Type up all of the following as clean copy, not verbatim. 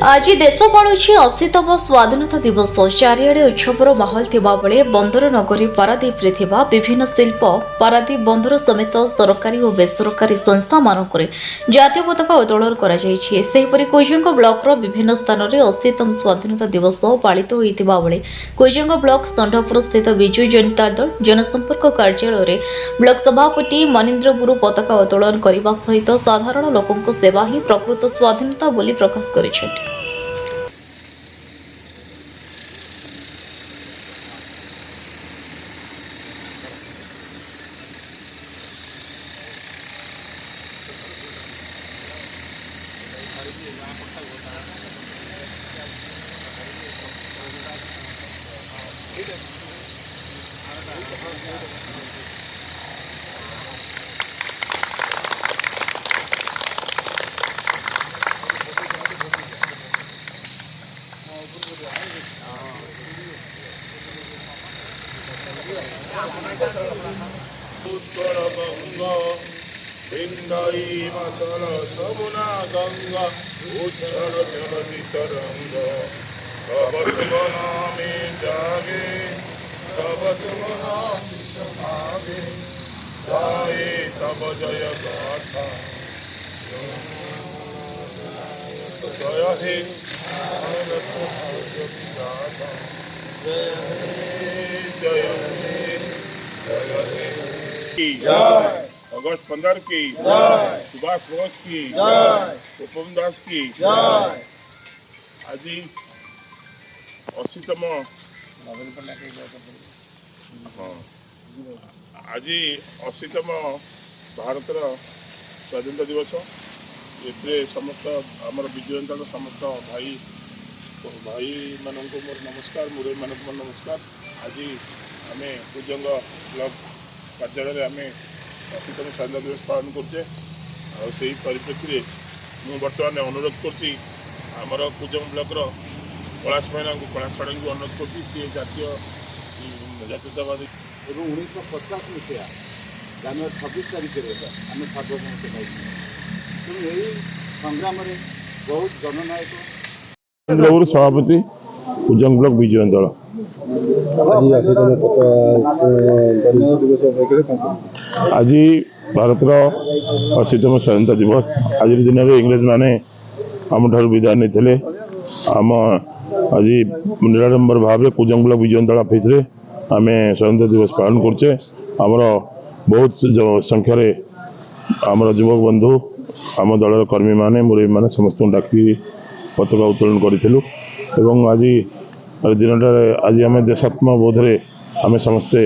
आज देश पालुछि 80तम स्वाधीनता दिवस। चारिआडे उत्सवर माहौल थिबा बेले बंदर नगरी पारादीप रे थिबा विभिन्न शिल्प पारादीप बंदर समेत सरकारी और बेसरकारी संस्था मानकरे जातीय पताका उत्तोलन करा जायछि। सेहिपरि कोइजंग ब्लॉक रो विभिन्न स्थान रे 80तम स्वाधीनता दिवस पालित होइथिबा बेले कोइजंग ब्लॉक संढपुर स्थित बिजु जनता दल जनसंपर्क कार्यालय रे ब्लॉक सभापति मनीन्द्र गुरु पताका उत्तोलन करबा सहित साधारण लोकंक सेवा ही प्रकृत स्वाधीनता बोली प्रकाश करिसेंति। उत्तर गंगा बिंदाई मसल समुना गंगा उच्छल जलधि तरंग तब शुभ नामे जागे तब शुभ नाम समागे गाए तब जय गाथा जय हे जय हे अगस्त 15 की सुभाष बोस की उपम दास की आज 80तम आज 80तम भारत स्वाधीनता दिवस। ये समस्त आमर विजु जनता समस्त भाई भाई मान मोर नमस्कार मुरई मान मोर नमस्कार। आज आम कुजंग ब्लॉक कार्यालय आम 80तम स्वाधीनता दिवस पालन करुचे। आई परिप्रेक्षी में बर्तमान अनुरोध करमर कुजंग ब्लॉक कैलाश मैना कैलाश साड़ी को अनुरोध कर जातीय जातीयतावादी 1950 मसीहा जनवरी 26 तारिख आम सार्वभौमत्व पाई तेणु यही संग्राम बहुत जननायक सभापति कुजंग ब्लॉक विजय दल आज भारत 80तम स्वाधीनता दिवस। आज दिन में इंग्रेज माने आम ठार विदाय नहीं आम आज निराडंबर भाव कुजंग ब्लॉक विजय दल ऑफिस रे आम स्वाधीनता दिवस पालन करुचे। आमर बहुत संख्यार आमर युवक बंधु आम दल कर्मी माने मुरई माने समस्त डाकी पताका उत्तोलन करूँ। आज दिन आज आम देशात्म बोधरे आम समस्ते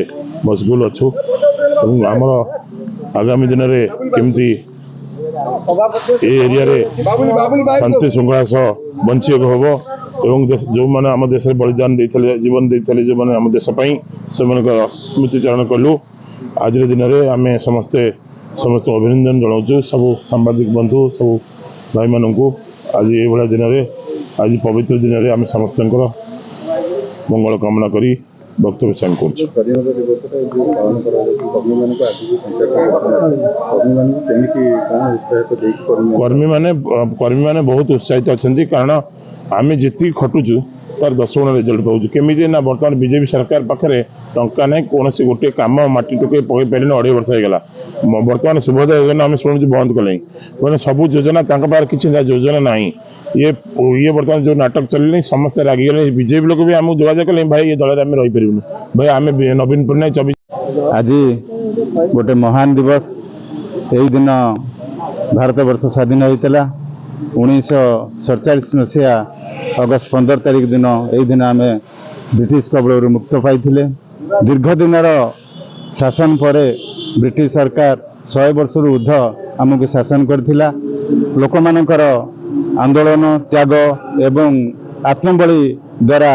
मशगुल अच्छु। आमर आगामी दिन में केमती एरिया शांति श्रृंखला सह बंचिक हम एवं जो मैंने आम देश बलिदान देते जीवन देते जो मैंने आम देशपाई से स्मृतिचारण कलु। आज दिन में आम समस्ते समस्त अभिनंदन जनाऊँ सब सांबादिक बंधु सब भाई मान आज ये दिन में आज पवित्र दिन में आम समस्त मंगल कामना करी वक्तव्य साइन कर्मी माने बहुत उत्साहित अच्छा कारण आम जी खटुचु तार 10 गुण रिजल्ट पाऊँ केमी ना बर्तमान बीजेपी सरकार पाखे टंका ना कौन गोटे कम मटी टुके पकई पारे 2.5 वर्ष होगा। बर्तमान सुभोदय योजना आम शुणु बंद कले मैंने सब योजना किसी योजना ना ये बर्तमान जो नाटक चलने समस्त रागिगले बीजेपी लोग भी आमको जोगाजोग कले भाई ये दल में रहीपरूँ भाई आम नवीन पट्टनायक 24 आज गोटे महान दिवस। यही दिन भारत वर्ष स्वाधीन होता 1947 मसीहा अगस्त 15 तारिख दिन यही दिन आम ब्रिटिश कबल मुक्त पाई। दीर्घ दिन शासन पर ब्रिटिश सरकार 100 वर्ष ऊर्ध आमको शासन करथिला। लोक मानकर आंदोलन त्याग एवं आत्मबली द्वारा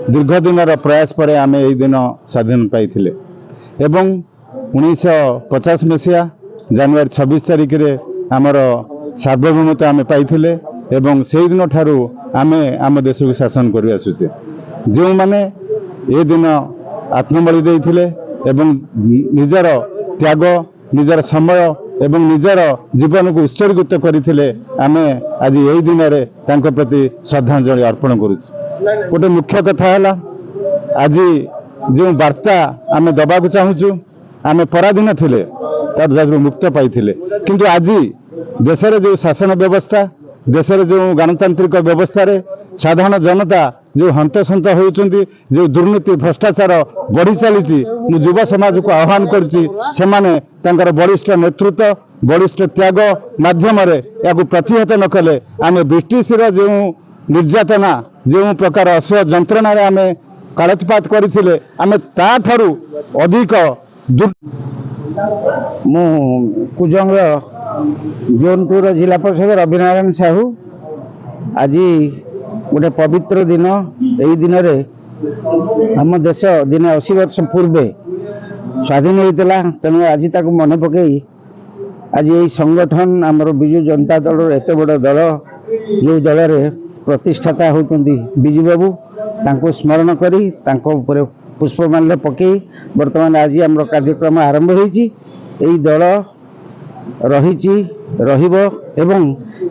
दीर्घ दिन प्रयास पर आम यही दिन स्वाधीन पाई। एवं 1950 मसीहा जनवरी 26 तारिख रे आमर सार्वभौमत्व आम पाई एवं से दिन ठारू आमे आम देश को शासन कर आसुचे। जो माने ए दिन आत्मबली देइथिले एवं निजर त्याग निजर समय ଏବଂ ନିଜର ଜୀବନକୁ ଉତ୍ସର୍ଗିତ କରିଥିଲେ ଆମେ ଆଜି ଏହି ଦିନରେ ତାଙ୍କ ପ୍ରତି ଶ୍ରଦ୍ଧାଞ୍ଜଳି ଅର୍ପଣ କରୁଛୁ। ଗୋଟେ ମୁଖ୍ୟ କଥା ହେଲା ଆଜି ଯେଉଁ ବାର୍ତ୍ତା ଆମେ ଦେବାକୁ ଚାହୁଁଛୁ ଆମେ ପରାଧୀନ ଥିଲେ ତାର ଦାୟରୁ ମୁକ୍ତ ପାଇଥିଲେ କିନ୍ତୁ ଆଜି ଦେଶରେ ଯେଉଁ ଶାସନ ବ୍ୟବସ୍ଥା ଦେଶରେ ଯେଉଁ ଗଣତାନ୍ତ୍ରିକ ବ୍ୟବସ୍ଥାରେ ସାଧାରଣ ଜନତା ଯେଉଁ ହନ୍ତସନ୍ତ ହେଉଛନ୍ତି ଯେଉଁ ଦୁର୍ନୀତି ଭ୍ରଷ୍ଟାଚାର ବଢ଼ି ଚାଲିଛି ମୁଁ ଯୁବ ସମାଜକୁ ଆହ୍ୱାନ କରିଛି ସେମାନେ ତାଙ୍କର ବଳିଷ୍ଠ ନେତୃତ୍ୱ ବଳିଷ୍ଠ ତ୍ୟାଗ ମାଧ୍ୟମରେ ଏହାକୁ ପ୍ରତିହତ ନ କଲେ ଆମେ ବ୍ରିଟିଶର ଯେଉଁ ନିର୍ଯାତନା ଯେଉଁ ପ୍ରକାର ଅସହ୍ୟ ଯନ୍ତ୍ରଣାରେ ଆମେ କାଳତିପାତ କରିଥିଲେ ଆମେ ତାଠାରୁ ଅଧିକ ମୁଁ କୁଜଙ୍ଗର ଜୋନ୍ 2 ଜିଲ୍ଲା ପରିଷଦ ରବିନାରାୟଣ ସାହୁ। ଆଜି ଗୋଟେ ପବିତ୍ର ଦିନ। ଏହି ଦିନରେ ଆମ ଦେଶ ଦିନେ 80 ବର୍ଷ ପୂର୍ବେ ସ୍ୱାଧୀନ ହୋଇଥିଲା। ତେଣୁ ଆଜି ତାକୁ ମନେ ପକାଇ ଆଜି ଏହି ସଂଗଠନ ଆମର ବିଜୁ ଜନତା ଦଳର ଏତେ ବଡ଼ ଦଳ ଯେଉଁ ଦଳରେ ପ୍ରତିଷ୍ଠାତା ହେଉଛନ୍ତି ବିଜୁ ବାବୁ ତାଙ୍କୁ ସ୍ମରଣ କରି ତାଙ୍କ ଉପରେ ପୁଷ୍ପମାଲ୍ୟ ପକାଇ ବର୍ତ୍ତମାନ ଆଜି ଆମର କାର୍ଯ୍ୟକ୍ରମ ଆରମ୍ଭ ହୋଇଛି। ଏହି ଦଳ ରହିଛି ରହିବ ଏବଂ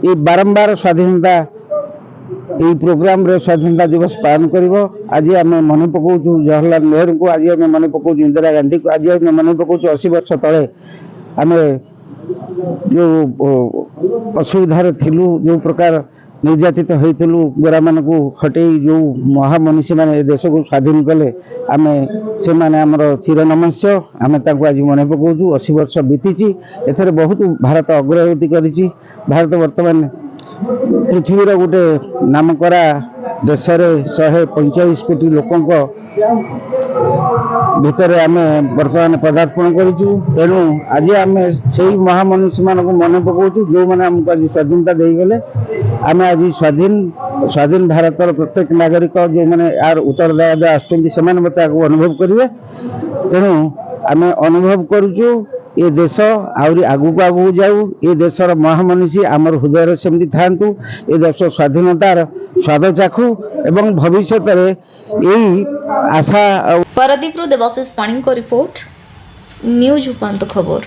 এই ବାରମ୍ବାର ସ୍ୱାଧୀନତା এই ପ୍ରୋଗ୍ରାମରେ ସ୍ୱାଧୀନତା ଦିବସ ପାଳନ କରିବ। ଆଜି ଆମେ ମନେ ପକାଉଛୁ ଜବାହରଲାଲ ନେହେରୁଙ୍କୁ ଆଜି ଆମେ ମନେ ପକାଉଛୁ ଇନ୍ଦିରା ଗାନ୍ଧୀଙ୍କୁ ଆଜି ଆମେ ମନେ ପକାଉଛୁ 80 ବର୍ଷ ତଳେ ଆମେ ଯେଉଁ ଅସୁବିଧାରେ ଥିଲୁ ଯେଉଁ ପ୍ରକାର ନିର୍ଯାତିତ ହୋଇଥିଲୁ ଗୋରାମାନଙ୍କୁ ହଟେଇ ଯେଉଁ ମହାମନୀଷୀମାନେ ଏ ଦେଶକୁ ସ୍ୱାଧୀନ କଲେ ଆମେ ସେମାନେ ଆମର ଚିରନମସ୍ୟ ଆମେ ତାଙ୍କୁ ଆଜି ମନେ ପକାଉଛୁ। 80 ବର୍ଷ ବିତିଛି ଏଥିରେ ବହୁତ ଭାରତ ଅଗ୍ରଗତି କରିଛି। ଭାରତ ବର୍ତ୍ତମାନ ପୃଥିବୀର ଗୋଟେ ନାମକରା ଦେଶରେ 145 କୋଟି ଲୋକଙ୍କ ଭିତରେ ଆମେ ବର୍ତ୍ତମାନ ପଦାର୍ପଣ କରିଛୁ। ତେଣୁ ଆଜି ଆମେ ସେଇ ମହାମନୀଷୀମାନଙ୍କୁ ମନେ ପକାଉଛୁ ଯେଉଁମାନେ ଆମକୁ ଆଜି ସ୍ୱାଧୀନତା ଦେଇଗଲେ। ଆମେ ଆଜି ସ୍ୱାଧୀନ ଭାରତର ପ୍ରତ୍ୟେକ ନାଗରିକ ଯେଉଁମାନେ ଏହାର ଉତ୍ତରଦାୟିତ୍ୱ ଆସୁଛନ୍ତି ସେମାନେ ମୋତେ ଆଗକୁ ଅନୁଭବ କରିବେ। ତେଣୁ ଆମେ ଅନୁଭବ କରୁଛୁ ଏ ଦେଶ ଆହୁରି ଆଗକୁ ଆଗକୁ ଯାଉ। ଏ ଦେଶର ମହାମନୀଷୀ ଆମର ହୃଦୟରେ ସେମିତି ଥାଆନ୍ତୁ। ଏ ଦେଶ ସ୍ୱାଧୀନତାର ସ୍ୱାଦ ଚାଖୁ ଏବଂ ଭବିଷ୍ୟତରେ ଏହି ଆଶା ପାରାଦୀପରୁ ଦେବାଶିଷ ପାଣିଙ୍କ ରିପୋର୍ଟ ନ୍ୟୁଜ୍ ଉପାନ୍ତ ଖବର।